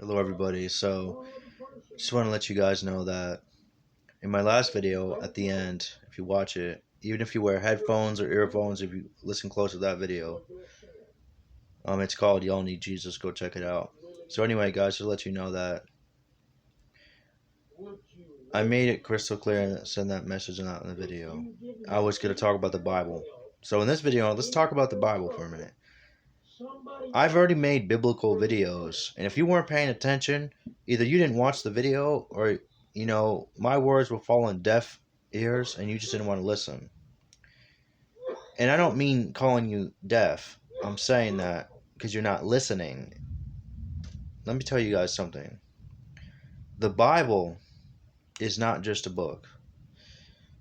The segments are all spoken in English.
Hello, everybody. Just want to let you guys know that in my last video, at the end, if you watch it, even if you wear headphones or earphones, if you listen close to that video, it's called "Y'all Need Jesus." Go check it out. So anyway, guys, to let you know that I made it crystal clear and send that message out in the video. I was going to talk about the Bible. So in this video, let's talk about the Bible for a minute. I've already made biblical videos, and if you weren't paying attention, either you didn't watch the video or, my words will fall on deaf ears and you just didn't want to listen. And I don't mean calling you deaf. I'm saying that because you're not listening. Let me tell you guys something. The Bible is not just a book.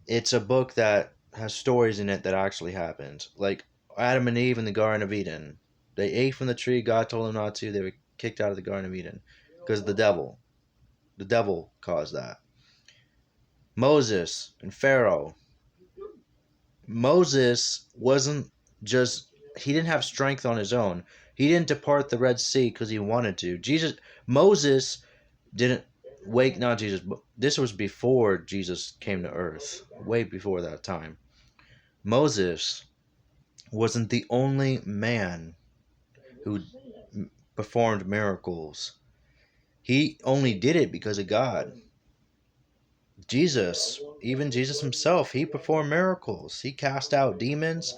It's a book that has stories in it that actually happened. Like Adam and Eve in the Garden of Eden. They ate from the tree God told them not to. They were kicked out of the Garden of Eden because of the devil. The devil caused that. Moses and Pharaoh. Moses wasn't just, he didn't have strength on his own. He didn't depart the Red Sea because he wanted to. Moses didn't not Jesus, but this was before Jesus came to earth, way before that time. Moses wasn't the only man who performed miracles. He only did it because of God. Even Jesus himself, he performed miracles. He cast out demons.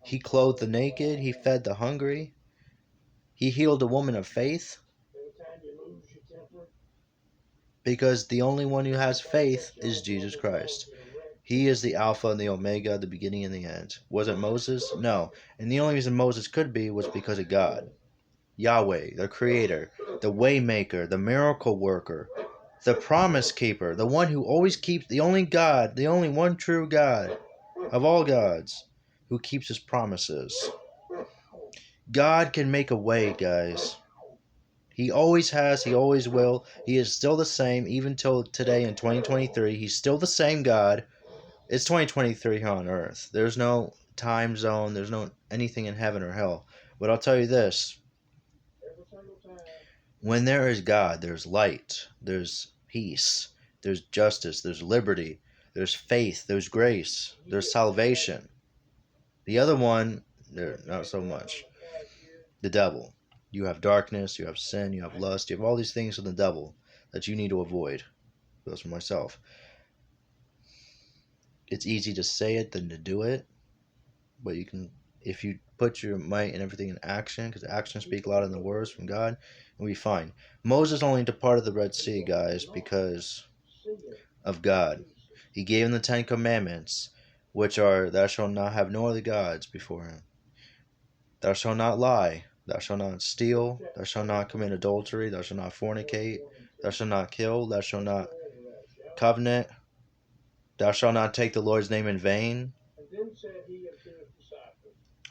He clothed the naked. He fed the hungry. He healed a woman of faith. Because the only one who has faith is Jesus Christ. He is the Alpha and the Omega, the beginning and the end. Was it Moses? No. And the only reason Moses could be was because of God. Yahweh, the Creator, the Waymaker, the Miracle Worker, the Promise Keeper, the one who always keeps, the only God, the only one true God of all gods who keeps his promises. God can make a way, guys. He always has, he always will. He is still the same, even till today in 2023. He's still the same God. It's 2023 here on earth. There's no time zone, there's no anything in heaven or hell. But I'll tell you this. When there is God, there's light, there's peace, there's justice, there's liberty, there's faith, there's grace, there's salvation. The other one, there not so much. The devil. You have darkness, you have sin, you have lust, you have all these things from the devil that you need to avoid. Those for myself. It's easy to say it than to do it, but you can, if you put your might and everything in action, because actions speak louder than the words from God, you'll be fine. Moses only departed the Red Sea, guys, because of God. He gave him the 10 Commandments, which are, thou shalt not have no other gods before him. Thou shalt not lie. Thou shalt not steal. Thou shalt not commit adultery. Thou shalt not fornicate. Thou shalt not kill. Thou shalt not covenant. Thou shalt not take the Lord's name in vain.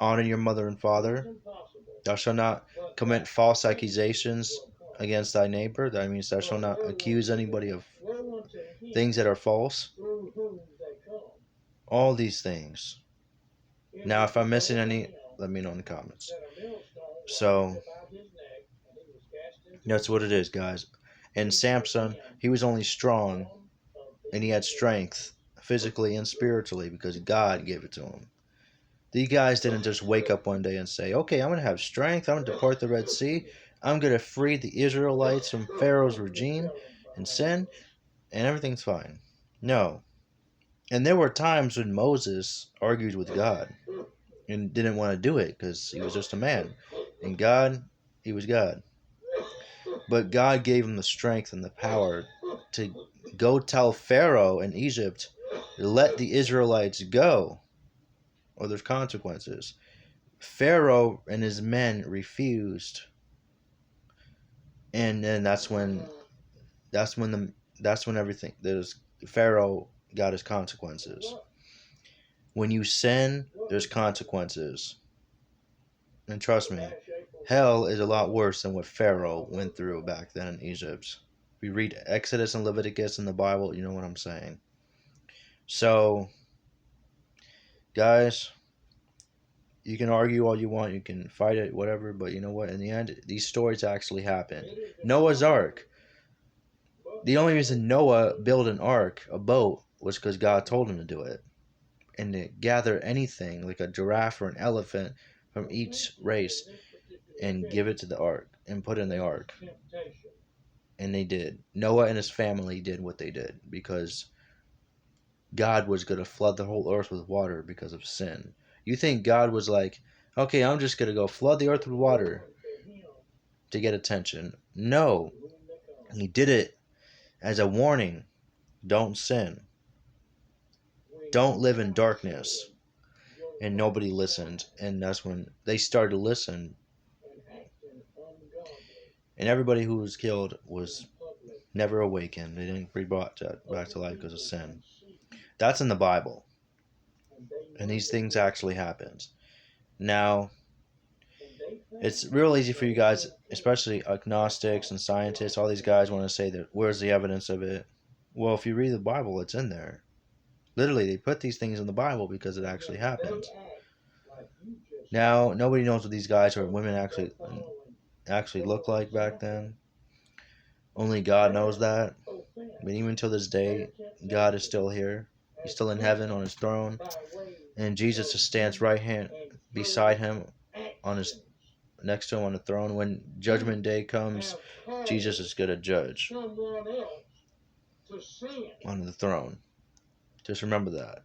Honor your mother and father. Thou shalt not commit false accusations against thy neighbor. That means thou shalt not accuse anybody of things that are false. All these things. Now, if I'm missing any, let me know in the comments. So, that's what it is, guys. And Samson, he was only strong, and he had strength, physically and spiritually, because God gave it to him. These guys didn't just wake up one day and say, okay, I'm going to have strength, I'm going to depart the Red Sea, I'm going to free the Israelites from Pharaoh's regime and sin, and everything's fine. No. And there were times when Moses argued with God and didn't want to do it because he was just a man. And God, he was God. But God gave him the strength and the power to go tell Pharaoh in Egypt, let the Israelites go, or there's consequences. Pharaoh and his men refused, and then that's when everything, there's Pharaoh got his consequences. When you sin, there's consequences. And trust me, hell is a lot worse than what Pharaoh went through back then in Egypt. If you read Exodus and Leviticus in the Bible, you know what I'm saying. So, guys, You can argue all you want, you can fight it, whatever, but you know what? In the end, these stories actually happened. Noah's Ark. The only reason Noah built an ark, a boat, was because God told him to do it. And to gather anything, like a giraffe or an elephant, from each race and give it to the ark and put it in the ark. And they did. Noah and his family did what they did because God was going to flood the whole earth with water because of sin. You think God was like, okay, I'm just going to go flood the earth with water to get attention? No. He did it as a warning. Don't sin. Don't live in darkness. And nobody listened. And that's when they started to listen. And everybody who was killed was never awakened. They didn't be brought back to life because of sin. That's in the Bible. And these things actually happened. Now, it's real easy for you guys, especially agnostics and scientists, all these guys want to say that, where's the evidence of it? Well, if you read the Bible, it's in there. Literally, they put these things in the Bible because it actually happened. Now, nobody knows what these guys or women actually look like back then. Only God knows that. But even to this day, God is still here. He's still in heaven on his throne. And Jesus just stands right hand beside him on his next to him on the throne. When judgment day comes, Jesus is going to judge on the throne. Just remember that.